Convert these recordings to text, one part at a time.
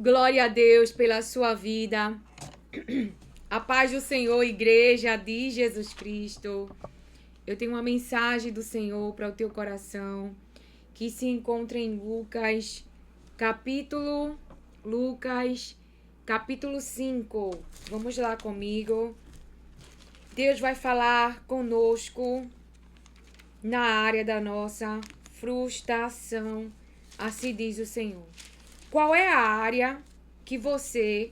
Glória a Deus pela sua vida. A paz do Senhor, igreja de Jesus Cristo. Eu tenho uma mensagem do Senhor para o teu coração, que se encontra em Lucas, capítulo 5. Vamos lá comigo. Deus vai falar conosco na área da nossa frustração, assim diz o Senhor. Qual é a área que você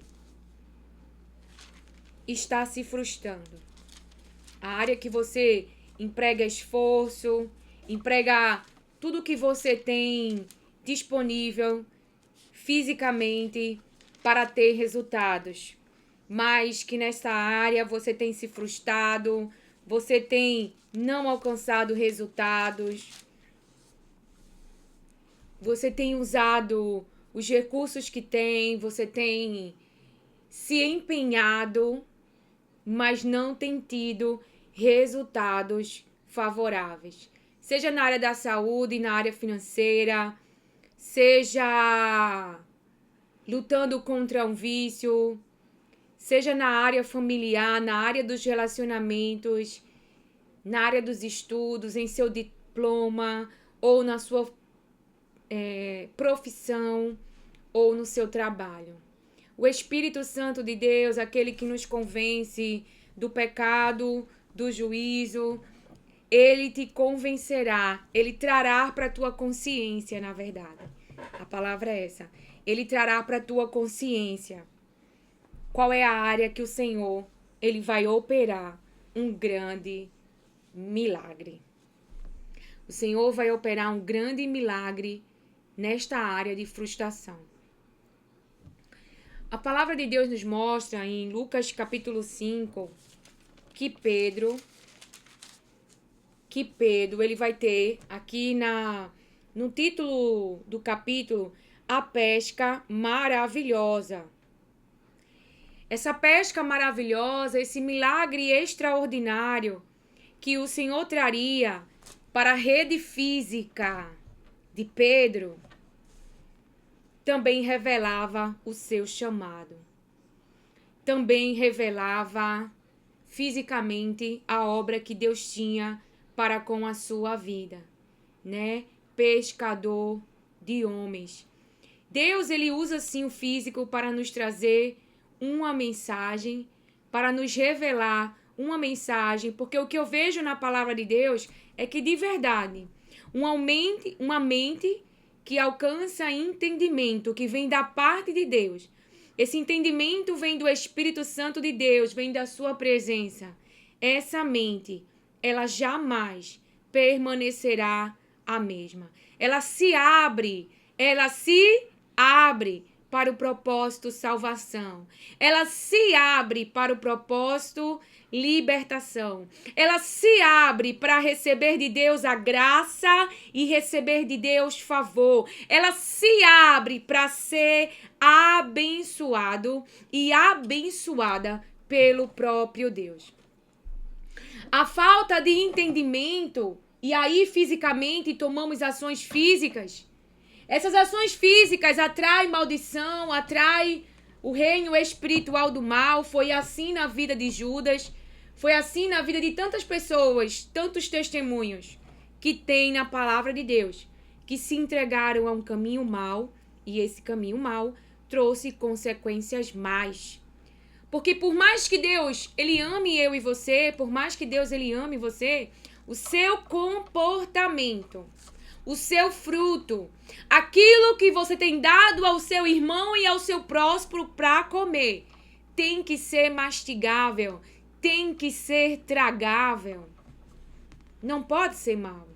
está se frustrando? A área que você emprega esforço, emprega tudo que você tem disponível fisicamente para ter resultados, mas que nessa área você tem se frustrado, você tem não alcançado resultados, você tem usado os recursos que tem, você tem se empenhado, mas não tem tido resultados favoráveis. Seja na área da saúde, na área financeira, seja lutando contra um vício, seja na área familiar, na área dos relacionamentos, na área dos estudos, em seu diploma ou na sua profissão ou no seu trabalho. O Espírito Santo de Deus, aquele que nos convence do pecado, do juízo, ele te convencerá, ele trará para a tua consciência, na verdade. A palavra é essa. Ele trará para a tua consciência qual é a área que o Senhor, ele vai operar um grande milagre. O Senhor vai operar um grande milagre nesta área de frustração. A palavra de Deus nos mostra em Lucas capítulo 5 que Pedro ele vai ter aqui no título do capítulo a pesca maravilhosa. Essa pesca maravilhosa, esse milagre extraordinário que o Senhor traria para a rede física de Pedro, também revelava o seu chamado. Também revelava fisicamente a obra que Deus tinha para com a sua vida, né? Pescador de homens. Deus, ele usa sim o físico para nos trazer uma mensagem, para nos revelar uma mensagem, porque o que eu vejo na palavra de Deus é que de verdade, uma mente que alcança entendimento, que vem da parte de Deus. Esse entendimento vem do Espírito Santo de Deus, vem da sua presença. Essa mente, ela jamais permanecerá a mesma. Ela se abre para o propósito salvação. Ela se abre para o propósito libertação. Ela se abre para receber de Deus a graça e receber de Deus favor. Ela se abre para ser abençoado e abençoada pelo próprio Deus. A falta de entendimento, e aí fisicamente tomamos ações físicas. Essas ações físicas atraem maldição, atraem o reino espiritual do mal. Foi assim na vida de Judas, foi assim na vida de tantas pessoas, tantos testemunhos que tem na palavra de Deus, que se entregaram a um caminho mau, e esse caminho mau trouxe consequências más. Porque por mais que Deus, ele ame eu e você, por mais que Deus, ele ame você, o seu comportamento, o seu fruto, aquilo que você tem dado ao seu irmão e ao seu próximo para comer, tem que ser mastigável, tem que ser tragável. Não pode ser mal.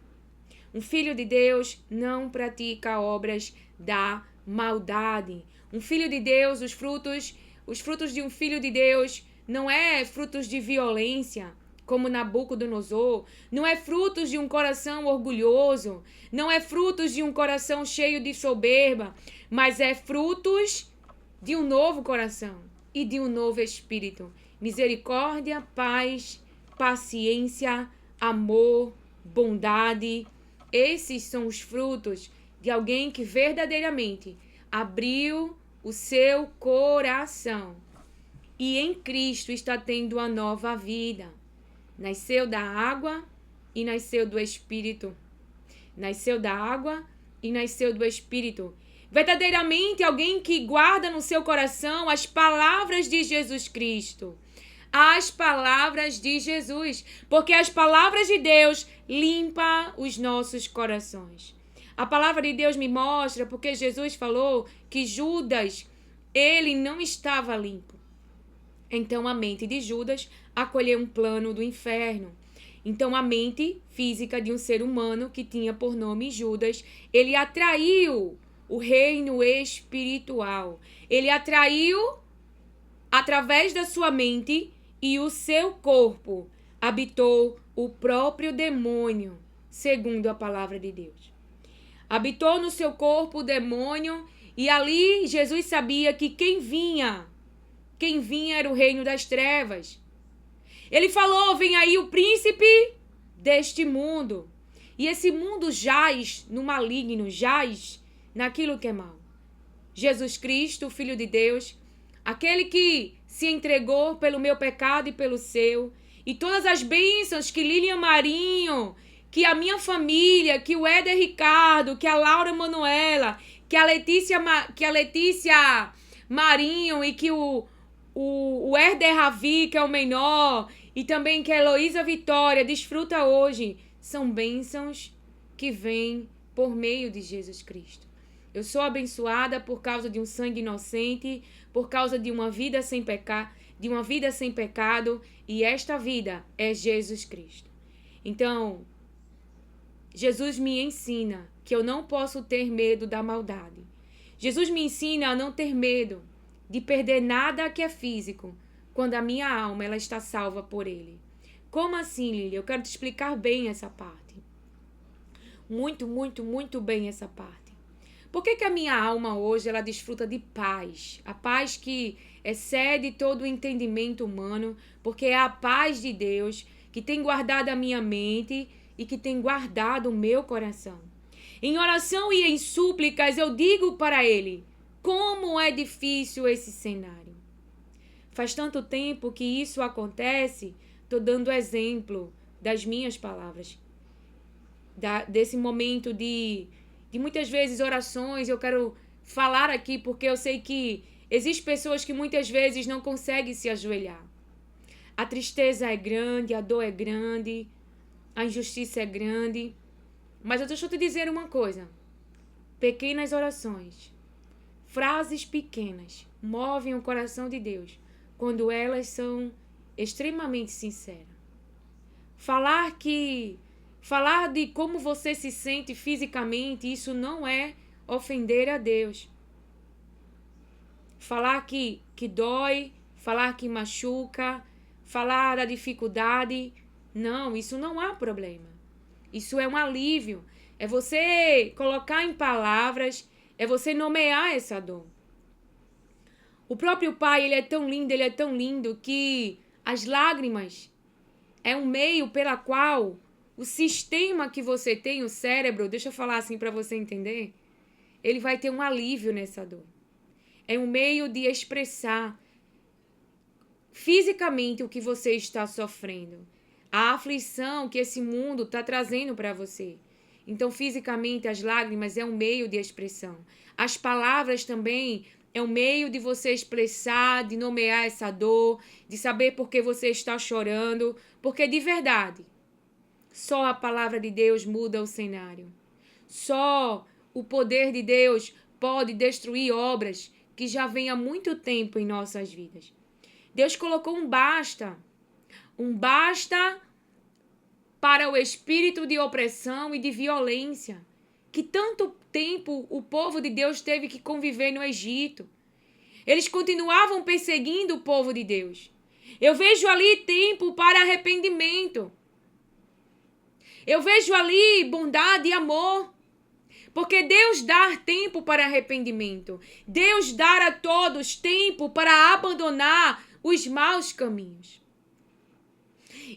Um filho de Deus não pratica obras da maldade. Um filho de Deus, os frutos de um filho de Deus não é frutos de violência, como Nabucodonosor, não é frutos de um coração orgulhoso, não é frutos de um coração cheio de soberba, mas é frutos de um novo coração e de um novo espírito. Misericórdia, paz, paciência, amor, bondade. Esses são os frutos de alguém que verdadeiramente abriu o seu coração. E em Cristo está tendo uma nova vida. Nasceu da água e nasceu do Espírito. Nasceu da água e nasceu do Espírito. Verdadeiramente alguém que guarda no seu coração as palavras de Jesus Cristo. As palavras de Jesus. Porque as palavras de Deus limpam os nossos corações. A palavra de Deus me mostra porque Jesus falou que Judas, ele não estava limpo. Então a mente de Judas acolheu um plano do inferno. Então a mente física de um ser humano que tinha por nome Judas, ele atraiu o reino espiritual. Ele atraiu através da sua mente e o seu corpo habitou o próprio demônio, segundo a palavra de Deus. Habitou no seu corpo o demônio e ali Jesus sabia que quem vinha era o reino das trevas. Ele falou, vem aí o príncipe deste mundo. E esse mundo jaz no maligno, jaz naquilo que é mal. Jesus Cristo, o Filho de Deus, aquele que se entregou pelo meu pecado e pelo seu, e todas as bênçãos que Lilian Marinho, que a minha família, que o Éder Ricardo, que a Laura Manuela, que a Letícia Marinho e que o Herder Ravi, que é o menor, e também que a Heloísa Vitória desfruta hoje, são bênçãos que vêm por meio de Jesus Cristo. Eu sou abençoada por causa de um sangue inocente, por causa de uma vida sem pecado, e esta vida é Jesus Cristo. Então, Jesus me ensina que eu não posso ter medo da maldade. Jesus me ensina a não ter medo de perder nada que é físico, quando a minha alma ela está salva por Ele. Como assim, Lili? Eu quero te explicar bem essa parte. Muito, muito, muito bem essa parte. Por que a minha alma hoje ela desfruta de paz? A paz que excede todo o entendimento humano, porque é a paz de Deus que tem guardado a minha mente e que tem guardado o meu coração. Em oração e em súplicas eu digo para Ele, como é difícil esse cenário. Faz tanto tempo que isso acontece, estou dando exemplo das minhas palavras. Desse momento de muitas vezes orações, eu quero falar aqui porque eu sei que existem pessoas que muitas vezes não conseguem se ajoelhar. A tristeza é grande, a dor é grande, a injustiça é grande. Mas deixa eu te dizer uma coisa. Pequenas orações, frases pequenas, movem o coração de Deus quando elas são extremamente sinceras. Falar de como você se sente fisicamente, isso não é ofender a Deus. Falar que dói, falar que machuca, falar da dificuldade, não, isso não há problema. Isso é um alívio. É você colocar em palavras, é você nomear essa dor. O próprio Pai, ele é tão lindo que as lágrimas é um meio pela qual o sistema que você tem, o cérebro, deixa eu falar assim para você entender, ele vai ter um alívio nessa dor. É um meio de expressar fisicamente o que você está sofrendo. A aflição que esse mundo está trazendo para você. Então, fisicamente, as lágrimas é um meio de expressão. As palavras também é um meio de você expressar, de nomear essa dor, de saber por que você está chorando. Porque, de verdade, só a palavra de Deus muda o cenário. Só o poder de Deus pode destruir obras que já vêm há muito tempo em nossas vidas. Deus colocou um basta para o espírito de opressão e de violência, que tanto tempo o povo de Deus teve que conviver no Egito. Eles continuavam perseguindo o povo de Deus. Eu vejo ali tempo para arrependimento. Eu vejo ali bondade e amor. Porque Deus dá tempo para arrependimento. Deus dá a todos tempo para abandonar os maus caminhos.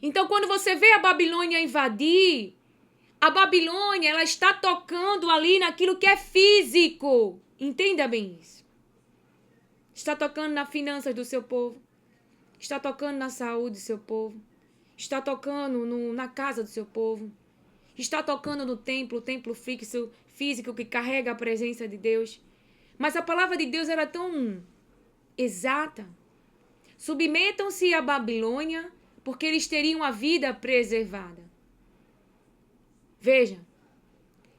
Então, quando você vê a Babilônia invadir, a Babilônia ela está tocando ali naquilo que é físico. Entenda bem isso. Está tocando nas finanças do seu povo. Está tocando na saúde do seu povo. Está tocando na casa do seu povo. Está tocando no templo, o templo físico que carrega a presença de Deus. Mas a palavra de Deus era tão exata. Submetam-se à Babilônia, porque eles teriam a vida preservada. Veja,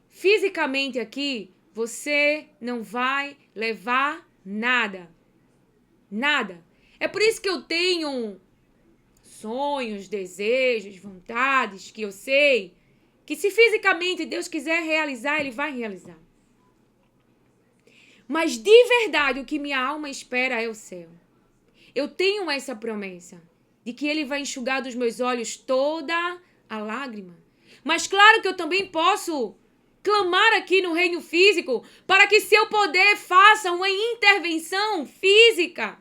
fisicamente aqui, você não vai levar nada. Nada. É por isso que eu tenho sonhos, desejos, vontades, que eu sei que se fisicamente Deus quiser realizar, Ele vai realizar. Mas de verdade, o que minha alma espera é o céu. Eu tenho essa promessa de que Ele vai enxugar dos meus olhos toda a lágrima. Mas claro que eu também posso clamar aqui no reino físico para que seu poder faça uma intervenção física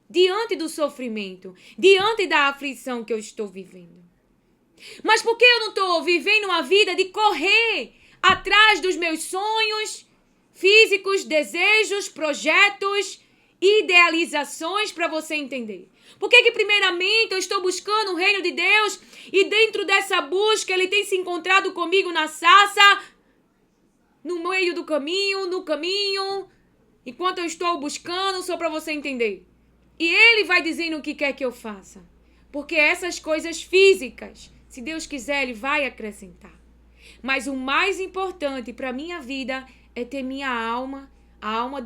diante do sofrimento, diante da aflição que eu estou vivendo. Mas por que eu não estou vivendo uma vida de correr atrás dos meus sonhos físicos, desejos, projetos, idealizações, para você entender? Por que primeiramente eu estou buscando o reino de Deus e dentro dessa busca Ele tem se encontrado comigo na sarça, no meio do caminho, no caminho, enquanto eu estou buscando, só para você entender. E Ele vai dizendo o que quer que eu faça. Porque essas coisas físicas, se Deus quiser, Ele vai acrescentar. Mas o mais importante para a minha vida é ter minha alma, a alma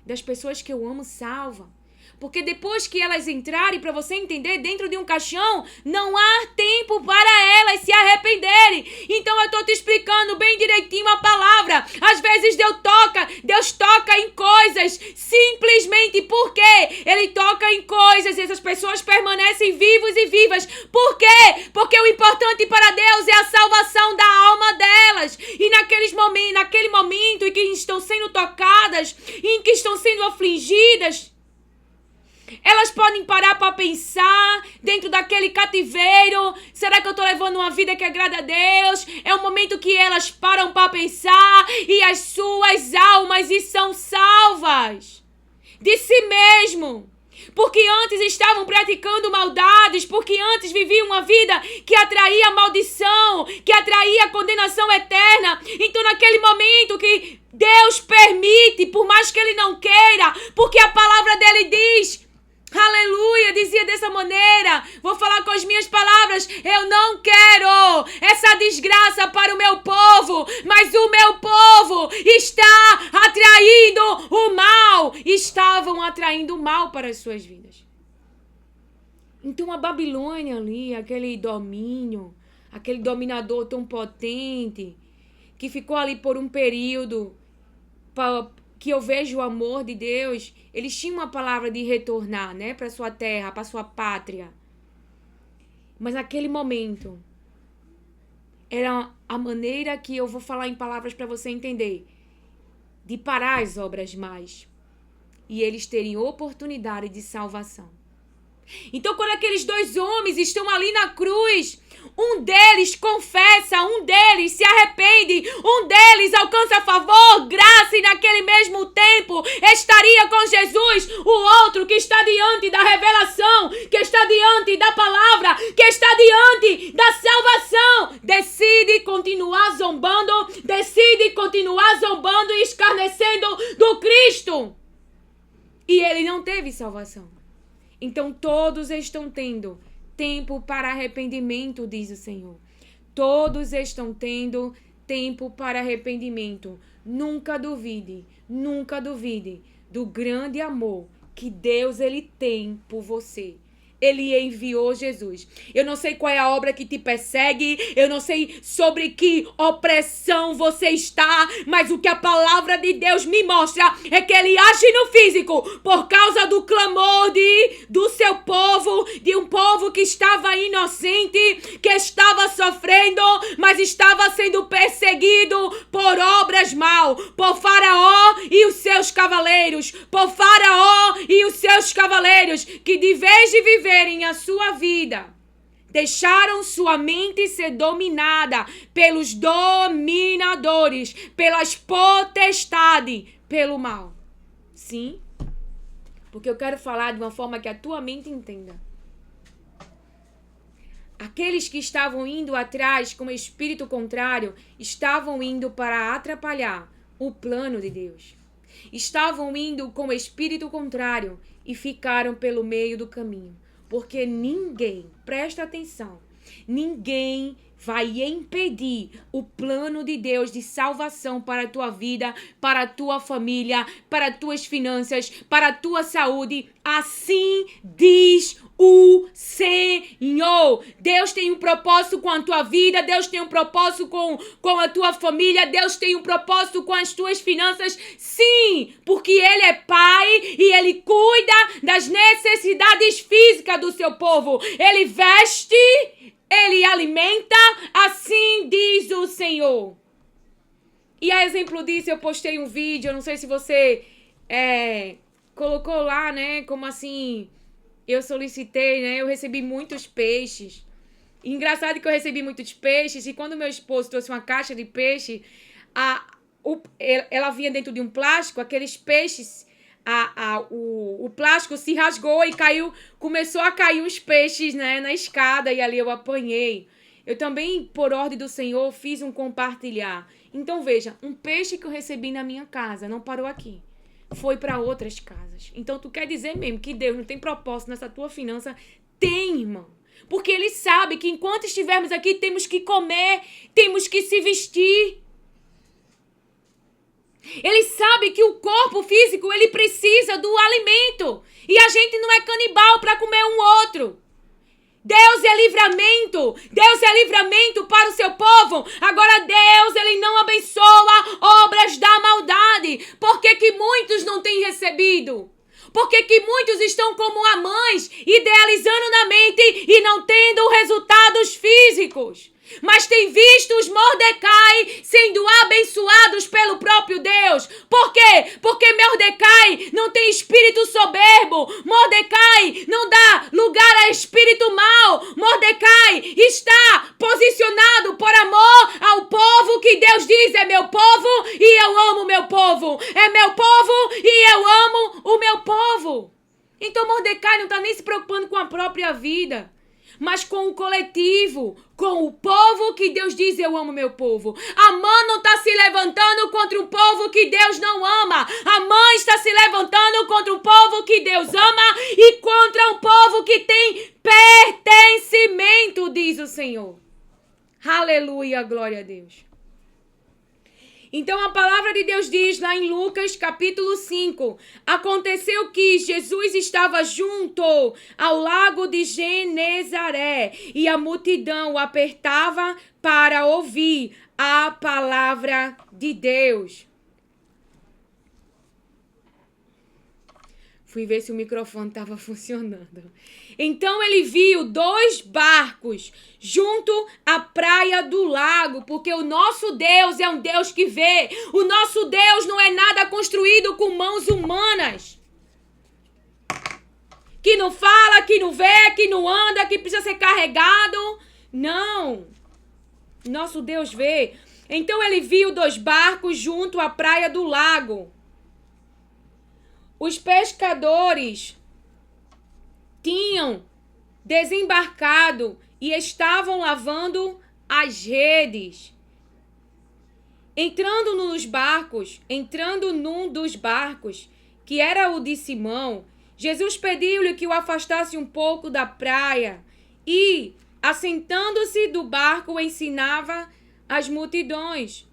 das pessoas que eu amo salva. Porque depois que elas entrarem, para você entender, dentro de um caixão, não há tempo para elas se arrependerem. Então eu estou te explicando bem direitinho a palavra. Às vezes Deus toca em coisas simplesmente porque Ele toca em coisas e essas pessoas permanecem vivos e vivas. Por quê? Porque o importante para Deus é a salvação da alma delas. E naquele momento em que estão sendo tocadas, em que estão sendo afligidas, elas podem parar para pensar dentro daquele cativeiro. Será que eu estou levando uma vida que agrada a Deus? É um momento que elas param para pensar e as suas almas são salvas de si mesmo. Porque antes estavam praticando maldades, porque antes viviam uma vida que atraía maldição, que atraía condenação eterna. Então naquele momento que Deus permite, por mais que Ele não queira, porque a palavra dele diz... Aleluia, dizia dessa maneira, vou falar com as minhas palavras, eu não quero essa desgraça para o meu povo, mas o meu povo está atraindo o mal, estavam atraindo o mal para as suas vidas. Então a Babilônia ali, aquele domínio, aquele dominador tão potente, que ficou ali por um período, que eu vejo o amor de Deus, eles tinham uma palavra de retornar, né, para sua terra, para sua pátria. Mas naquele momento, era a maneira que eu vou falar em palavras para você entender, de parar as obras mais. E eles terem oportunidade de salvação. Então, quando aqueles dois homens estão ali na cruz, um deles confessa, um deles se arrepende, um deles alcança favor, graça, e naquele mesmo tempo estaria com Jesus. O outro que está diante da revelação, que está diante da palavra, que está diante da salvação, decide continuar zombando e escarnecendo do Cristo. E ele não teve salvação. Então todos estão tendo tempo para arrependimento, diz o Senhor. Todos estão tendo tempo para arrependimento. Nunca duvide do grande amor que Deus ele tem por você. Ele enviou Jesus. Eu não sei qual é a obra que te persegue, eu não sei sobre que opressão você está, mas o que a palavra de Deus me mostra é que Ele age no físico por causa do clamor do seu povo, de um povo que estava inocente, que estava sofrendo, mas estava sendo perseguido por obras mal, por Faraó e os seus cavaleiros, que de vez de viverem a sua vida, deixaram sua mente ser dominada pelos dominadores, pelas potestades, pelo mal. Sim, porque eu quero falar de uma forma que a tua mente entenda. Aqueles que estavam indo atrás com o espírito contrário estavam indo para atrapalhar o plano de Deus. Estavam indo com o espírito contrário e ficaram pelo meio do caminho. Porque ninguém, presta atenção, ninguém vai impedir o plano de Deus de salvação para a tua vida, para a tua família, para as tuas finanças, para a tua saúde. Assim diz o Senhor. Deus tem um propósito com a tua vida, Deus tem um propósito com a tua família, Deus tem um propósito com as tuas finanças. Sim, porque Ele é Pai e Ele cuida das necessidades físicas do seu povo. Ele veste, Ele alimenta, assim diz o Senhor. E a exemplo disso, eu postei um vídeo, eu não sei se você colocou lá, né, como assim, eu solicitei, né, eu recebi muitos peixes. E engraçado que eu recebi muitos peixes, e quando meu esposo trouxe uma caixa de peixe, ela vinha dentro de um plástico, aqueles peixes, o plástico se rasgou e caiu, começou a cair uns peixes, né, na escada, e ali eu apanhei. Eu também, por ordem do Senhor, fiz um compartilhar. Então veja, um peixe que eu recebi na minha casa não parou aqui, foi para outras casas. Então tu quer dizer mesmo que Deus não tem propósito nessa tua finança? Tem, irmão. Porque Ele sabe que enquanto estivermos aqui, temos que comer, temos que se vestir. Ele sabe que o corpo físico, ele precisa do alimento. E a gente não é canibal para comer um outro. Deus é livramento. Deus é livramento para o seu povo. Agora Deus, Ele não abençoa obras da maldade. Por que que muitos não têm recebido? Por que que muitos estão como Amãs, idealizando na mente e não tendo resultados físicos? Mas tem visto os Mordecai sendo abençoados pelo próprio Deus. Por quê? Porque Mordecai não tem espírito soberbo. Mordecai não dá lugar a espírito mau. Mordecai está posicionado por amor ao povo que Deus diz: é meu povo e eu amo meu povo. É meu povo e eu amo o meu povo. Então Mordecai não está nem se preocupando com a própria vida, mas com o coletivo, com o povo que Deus diz: eu amo meu povo. Amã não está se levantando contra um povo que Deus não ama. Amã está se levantando contra um povo que Deus ama e contra um povo que tem pertencimento, diz o Senhor. Aleluia, glória a Deus. Então a palavra de Deus diz lá em Lucas capítulo 5, aconteceu que Jesus estava junto ao lago de Genezaré e a multidão o apertava para ouvir a palavra de Deus. Fui ver se o microfone estava funcionando. Então ele viu 2 barcos junto à praia do lago, porque o nosso Deus é um Deus que vê. O nosso Deus não é nada construído com mãos humanas, que não fala, que não vê, que não anda, que precisa ser carregado. Não. Nosso Deus vê. Então ele viu 2 barcos junto à praia do lago. Os pescadores tinham desembarcado e estavam lavando as redes. Entrando num dos barcos, que era o de Simão, Jesus pediu-lhe que o afastasse um pouco da praia e, assentando-se do barco, ensinava as multidões.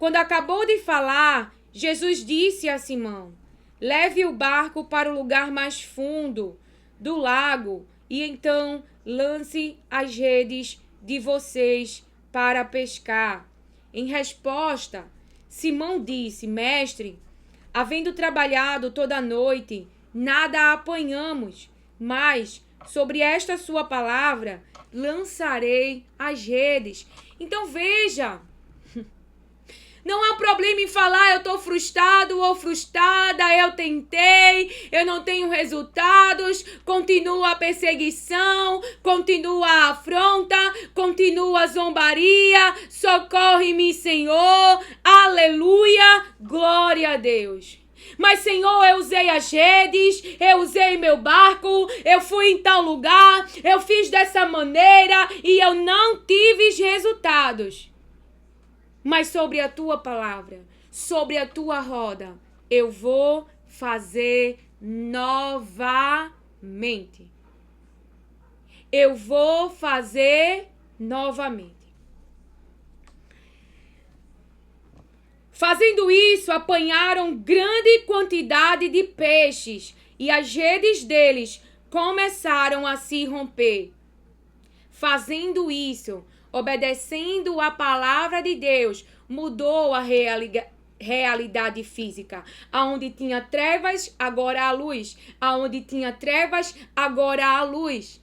Quando acabou de falar, Jesus disse a Simão: leve o barco para o lugar mais fundo do lago e então lance as redes de vocês para pescar. Em resposta, Simão disse: mestre, havendo trabalhado toda a noite, nada apanhamos, mas sobre esta sua palavra lançarei as redes. Então veja, não há problema em falar: eu estou frustrado ou frustrada, eu tentei, eu não tenho resultados, continua a perseguição, continua a afronta, continua a zombaria, socorre-me, Senhor, aleluia, glória a Deus. Mas, Senhor, eu usei as redes, eu usei meu barco, eu fui em tal lugar, eu fiz dessa maneira e eu não tive resultados. Mas sobre a tua palavra, sobre a tua roda, eu vou fazer novamente. Eu vou fazer novamente. Fazendo isso, apanharam grande quantidade de peixes e as redes deles começaram a se romper. Fazendo isso, obedecendo a palavra de Deus, mudou a realidade física. Aonde tinha trevas, agora há luz. Aonde tinha trevas, agora há luz.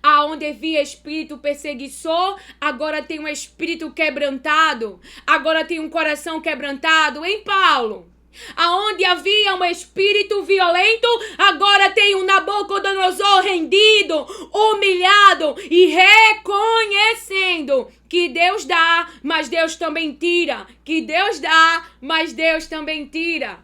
Aonde havia espírito perseguiçor, agora tem um espírito quebrantado. Agora tem um coração quebrantado, hein, Paulo? Aonde havia um espírito violento, agora tem um Nabucodonosor rendido, humilhado e reconhecendo que Deus dá, mas Deus também tira. Que Deus dá, mas Deus também tira.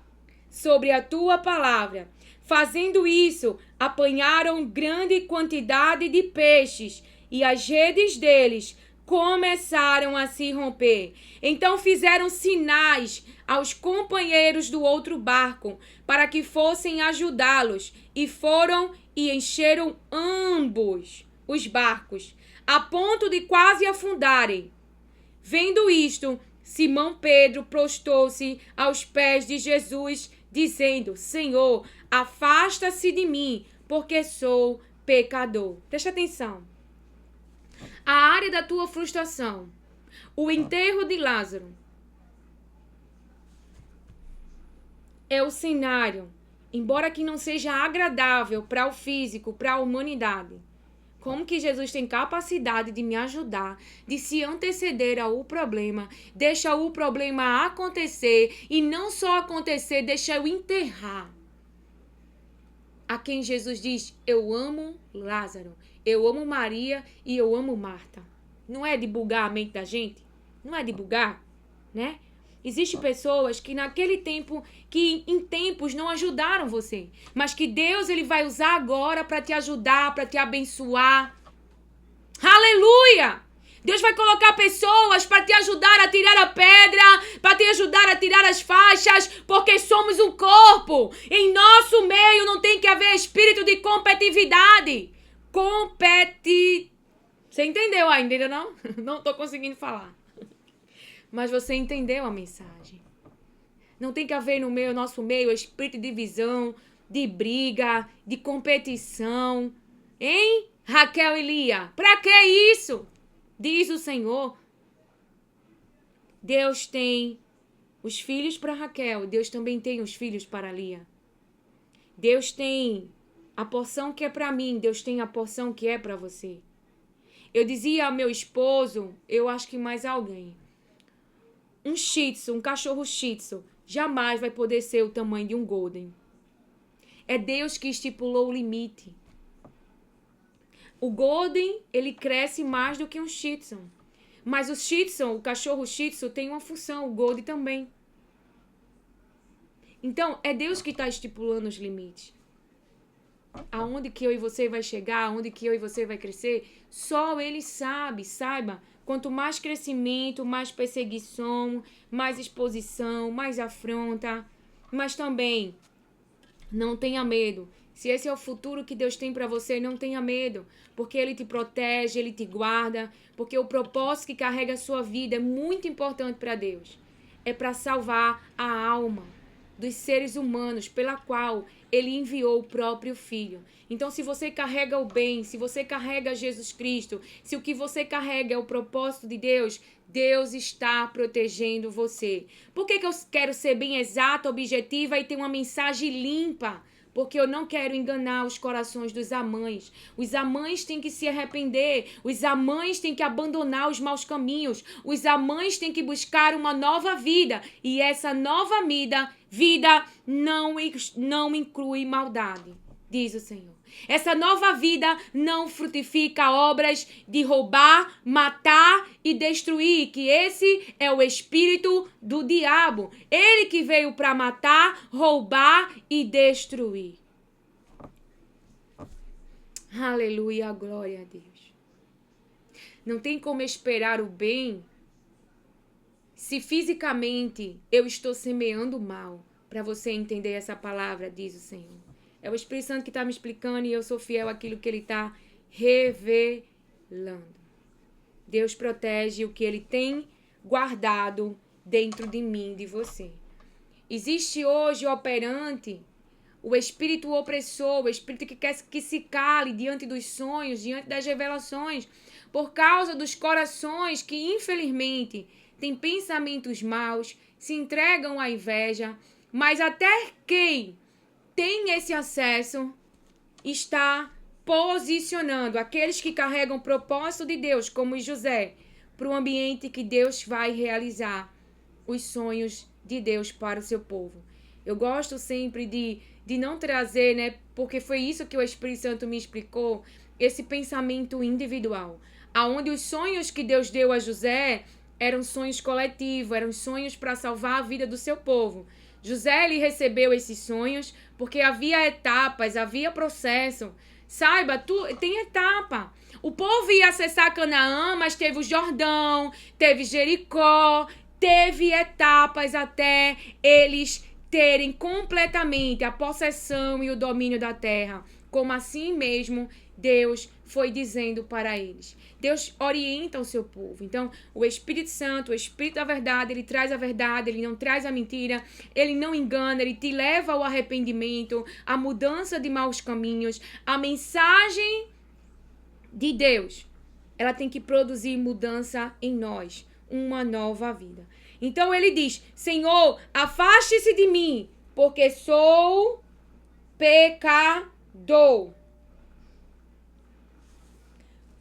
Sobre a tua palavra. Fazendo isso, apanharam grande quantidade de peixes e as redes deles começaram a se romper. Então fizeram sinais aos companheiros do outro barco para que fossem ajudá-los e foram e encheram ambos os barcos, a ponto de quase afundarem. Vendo isto, Simão Pedro prostou-se aos pés de Jesus, dizendo: Senhor, afasta-se de mim, porque sou pecador. Presta atenção. A área da tua frustração, o enterro de Lázaro, é o cenário, embora que não seja agradável para o físico, para a humanidade. Como que Jesus tem capacidade de me ajudar, de se anteceder ao problema, deixa o problema acontecer e não só acontecer, deixa eu enterrar. A quem Jesus diz: eu amo Lázaro, eu amo Maria e eu amo Marta. Não é de bugar a mente da gente? Não é de bugar, né? Existem pessoas que naquele tempo, que em tempos não ajudaram você, mas que Deus ele vai usar agora para te ajudar, para te abençoar. Aleluia! Deus vai colocar pessoas para te ajudar a tirar a pedra, para te ajudar a tirar as faixas, porque somos um corpo. Em nosso meio não tem que haver espírito de competitividade. Você entendeu ainda, entendeu não? Não estou conseguindo falar. Mas você entendeu a mensagem. Não tem que haver no nosso meio espírito de divisão, de briga, de competição. Hein, Raquel e Lia? Para que isso? Diz o Senhor. Deus tem os filhos para Raquel. Deus também tem os filhos para Lia. Deus tem a porção que é para mim. Deus tem a porção que é para você. Eu dizia ao meu esposo, eu acho que mais alguém, um shih tzu, um cachorro shih tzu, jamais vai poder ser o tamanho de um golden. É Deus que estipulou o limite. O golden, ele cresce mais do que um shih tzu. Mas o shih tzu, o cachorro shih tzu, tem uma função, o golden também. Então, é Deus que está estipulando os limites. Aonde que eu e você vai chegar, aonde que eu e você vai crescer, só Ele sabe, saiba. Quanto mais crescimento, mais perseguição, mais exposição, mais afronta. Mas também, não tenha medo. Se esse é o futuro que Deus tem para você, não tenha medo. Porque Ele te protege, Ele te guarda. Porque o propósito que carrega a sua vida é muito importante para Deus. É para salvar a alma dos seres humanos pela qual Ele enviou o próprio Filho. Então, se você carrega o bem, se você carrega Jesus Cristo, se o que você carrega é o propósito de Deus, Deus está protegendo você. Por que eu quero ser bem exata, objetiva e ter uma mensagem limpa? Porque eu não quero enganar os corações dos amães. Os amães têm que se arrepender. Os amães têm que abandonar os maus caminhos. Os amães têm que buscar uma nova vida. E essa nova vida não inclui maldade. diz o Senhor. Essa nova vida não frutifica obras de roubar, matar e destruir, que esse é o espírito do diabo. Ele que veio para matar, roubar e destruir. Aleluia, glória a Deus. Não tem como esperar o bem se fisicamente eu estou semeando mal. Para você entender essa palavra, diz o Senhor. É o Espírito Santo que está me explicando e eu sou fiel àquilo que Ele está revelando. Deus protege o que Ele tem guardado dentro de mim, de você. Existe hoje operante o espírito opressor, o espírito que quer que se cale diante dos sonhos, diante das revelações, por causa dos corações que, infelizmente, têm pensamentos maus, se entregam à inveja, mas até quem tem esse acesso está posicionando aqueles que carregam o propósito de Deus, como José, para o ambiente que Deus vai realizar os sonhos de Deus para o seu povo. Eu gosto sempre de não trazer, né, porque foi isso que o Espírito Santo me explicou, esse pensamento individual, aonde os sonhos que Deus deu a José eram sonhos coletivos, eram sonhos para salvar a vida do seu povo. José, ele recebeu esses sonhos porque havia etapas, havia processo. Saiba, tem etapa. O povo ia acessar Canaã, mas teve o Jordão, teve Jericó, teve etapas até eles terem completamente a possessão e o domínio da terra. Como assim mesmo Deus foi dizendo para eles. Deus orienta o seu povo. Então, o Espírito Santo, o Espírito da verdade, ele traz a verdade, ele não traz a mentira, ele não engana, ele te leva ao arrependimento, à mudança de maus caminhos. A mensagem de Deus, ela tem que produzir mudança em nós, uma nova vida. Então ele diz: Senhor, afaste-se de mim, porque sou pecador.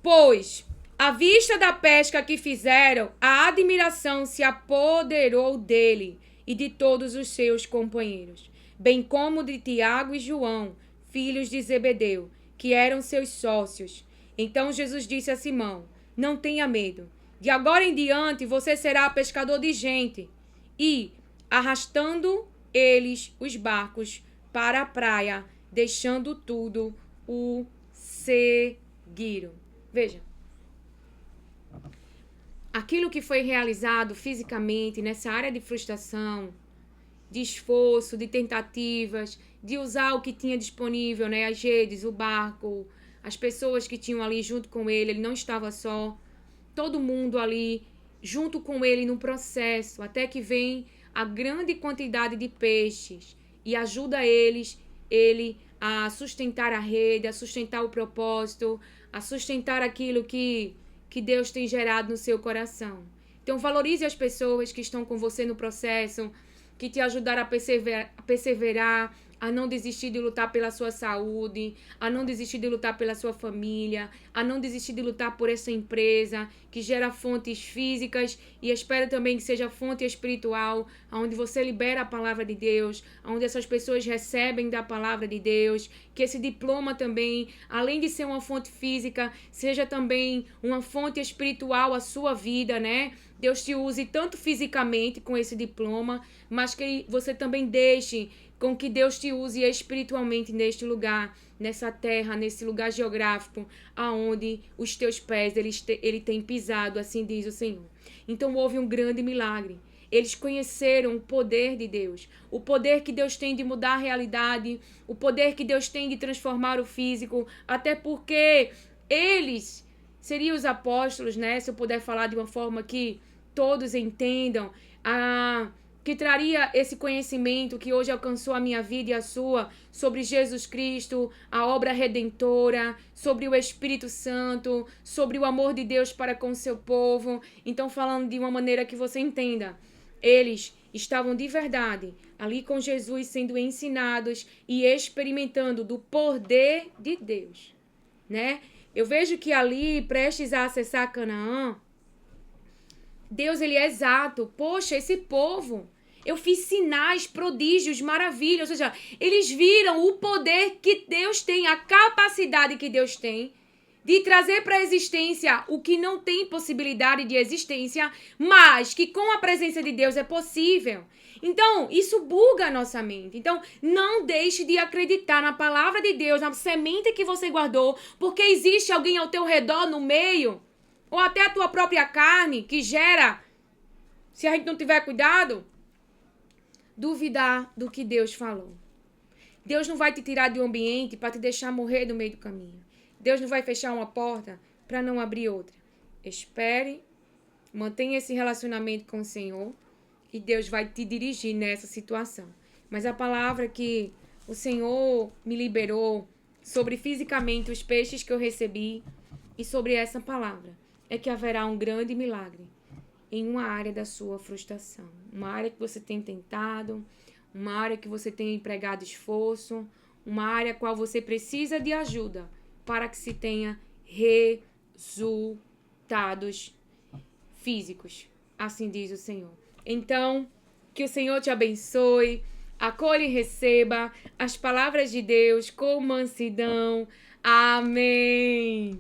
Pois, à vista da pesca que fizeram, a admiração se apoderou dele e de todos os seus companheiros, bem como de Tiago e João, filhos de Zebedeu, que eram seus sócios. Então Jesus disse a Simão: não tenha medo. De agora em diante você será pescador de gente. E, arrastando eles os barcos para a praia, deixando tudo, o seguiram. Veja. Aquilo que foi realizado fisicamente nessa área de frustração, de esforço, de tentativas, de usar o que tinha disponível, né, as redes, o barco, as pessoas que tinham ali junto com ele não estava só. Todo mundo ali junto com ele no processo, até que vem a grande quantidade de peixes e ajuda ele a sustentar a rede, a sustentar o propósito, a sustentar aquilo que Deus tem gerado no seu coração. Então valorize as pessoas que estão com você no processo, que te ajudaram a perseverar, a não desistir de lutar pela sua saúde, a não desistir de lutar pela sua família, a não desistir de lutar por essa empresa que gera fontes físicas e espero também que seja fonte espiritual, onde você libera a palavra de Deus, onde essas pessoas recebem da palavra de Deus, que esse diploma também, além de ser uma fonte física, seja também uma fonte espiritual à sua vida, né? Deus te use tanto fisicamente com esse diploma, mas que você também deixe com que Deus te use espiritualmente neste lugar, nessa terra, nesse lugar geográfico, aonde os teus pés, ele tem pisado, assim diz o Senhor. Então houve um grande milagre. Eles conheceram o poder de Deus, o poder que Deus tem de mudar a realidade, o poder que Deus tem de transformar o físico, até porque eles seriam os apóstolos, né? Se eu puder falar de uma forma que todos entendam, que traria esse conhecimento que hoje alcançou a minha vida e a sua, sobre Jesus Cristo, a obra redentora, sobre o Espírito Santo, sobre o amor de Deus para com o seu povo. Então, falando de uma maneira que você entenda, eles estavam de verdade ali com Jesus, sendo ensinados e experimentando do poder de Deus, né? Eu vejo que ali, prestes a acessar Canaã, Deus, ele é exato. Poxa, esse povo, Eu fiz sinais, prodígios, maravilhas. Ou seja, eles viram o poder que Deus tem, a capacidade que Deus tem de trazer para a existência o que não tem possibilidade de existência, mas que com a presença de Deus é possível. Então, isso buga a nossa mente. Então, não deixe de acreditar na palavra de Deus, na semente que você guardou, porque existe alguém ao teu redor, no meio, ou até a tua própria carne, que gera, se a gente não tiver cuidado, duvidar do que Deus falou. Deus não vai te tirar de um ambiente para te deixar morrer no meio do caminho. Deus não vai fechar uma porta para não abrir outra. Espere, mantenha esse relacionamento com o Senhor e Deus vai te dirigir nessa situação. Mas a palavra que o Senhor me liberou sobre fisicamente os peixes que eu recebi e sobre essa palavra é que haverá um grande milagre em uma área da sua frustração. Uma área que você tem tentado, uma área que você tem empregado esforço, uma área qual você precisa de ajuda para que se tenha resultados físicos. Assim diz o Senhor. Então, que o Senhor te abençoe, acolha e receba as palavras de Deus com mansidão. Amém.